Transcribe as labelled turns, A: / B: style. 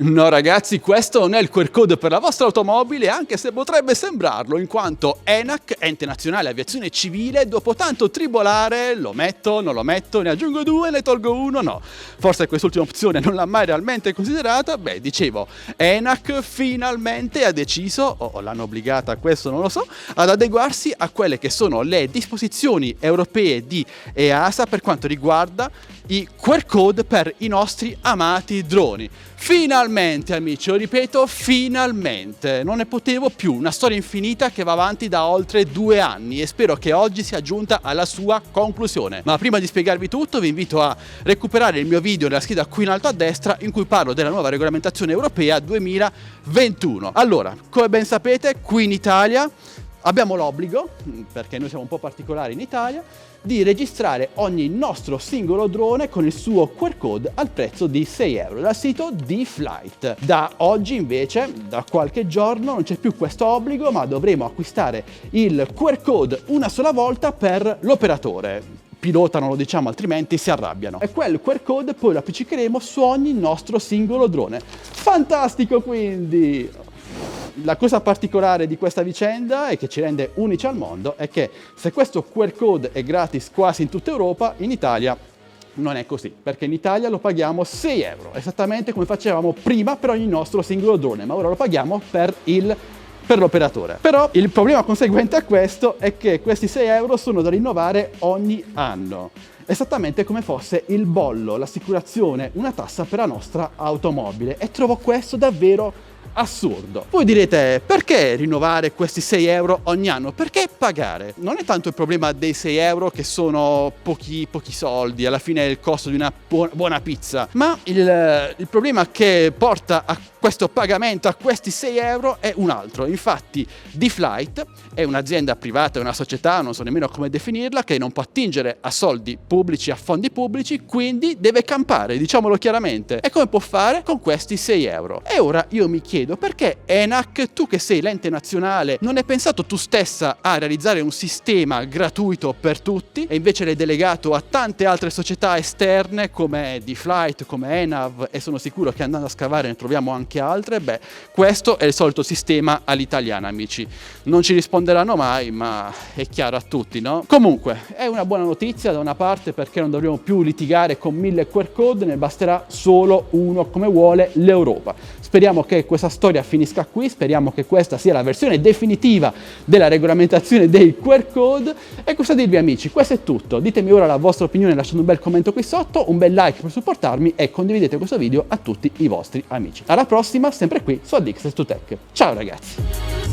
A: No ragazzi, questo non è il QR code per la vostra automobile, anche se potrebbe sembrarlo, in quanto ENAC, Ente Nazionale Aviazione Civile, dopo tanto tribolare, lo metto, non lo metto, ne aggiungo due, ne tolgo uno, no. Forse quest'ultima opzione non l'ha mai realmente considerata. Beh, dicevo, ENAC finalmente ha deciso, o l'hanno obbligata a questo, non lo so, ad adeguarsi a quelle che sono le disposizioni europee di EASA per quanto riguarda i QR code per i nostri amati droni. Finalmente amici, lo ripeto, finalmente, non ne potevo più, una storia infinita che va avanti da oltre 2 anni e spero che oggi sia giunta alla sua conclusione. Ma prima di spiegarvi tutto vi invito a recuperare il mio video nella scheda qui in alto a destra in cui parlo della nuova regolamentazione europea 2021. Allora, come ben sapete, qui in Italia abbiamo l'obbligo, perché noi siamo un po' particolari in Italia, di registrare ogni nostro singolo drone con il suo QR code al prezzo di 6 euro dal sito D-Flight. Da oggi invece, da qualche giorno, non c'è più questo obbligo, ma dovremo acquistare il QR code una sola volta per l'operatore. Pilota non lo diciamo, altrimenti si arrabbiano. E quel QR code poi lo appiccicheremo su ogni nostro singolo drone. Fantastico quindi! La cosa particolare di questa vicenda e che ci rende unici al mondo è che se questo QR code è gratis quasi in tutta Europa, in Italia non è così, perché in Italia lo paghiamo 6 euro, esattamente come facevamo prima per ogni nostro singolo drone, ma ora lo paghiamo per l'operatore. Però il problema conseguente a questo è che questi 6 euro sono da rinnovare ogni anno, esattamente come fosse il bollo, l'assicurazione, una tassa per la nostra automobile, e trovo questo davvero assurdo. Voi direte, perché rinnovare questi 6 euro ogni anno? Perché pagare? Non è tanto il problema dei 6 euro, che sono pochi soldi, alla fine è il costo di una buona pizza, ma il problema che porta a questo pagamento, a questi 6 euro, è un altro. Infatti D-Flight è un'azienda privata, è una società, non so nemmeno come definirla, che non può attingere a soldi pubblici, a fondi pubblici, quindi deve campare, diciamolo chiaramente. E come può fare? Con questi 6 euro. E ora io mi chiedo, perché ENAC, tu che sei l'ente nazionale, non hai pensato tu stessa a realizzare un sistema gratuito per tutti e invece l'hai delegato a tante altre società esterne come D-Flight, come ENAV, e sono sicuro che andando a scavare ne troviamo anche altre? Beh, questo è il solito sistema all'italiana, amici. Non ci risponderanno mai, ma è chiaro a tutti, no? Comunque, è una buona notizia da una parte, perché non dovremo più litigare con 1000 QR code, ne basterà solo uno come vuole l'Europa. Speriamo che questa storia finisca qui, speriamo che questa sia la versione definitiva della regolamentazione dei QR code. E cosa dirvi amici, questo è tutto. Ditemi ora la vostra opinione lasciando un bel commento qui sotto, un bel like per supportarmi e condividete questo video a tutti i vostri amici. Alla prossima, sempre qui su Addicted to Tech. Ciao ragazzi!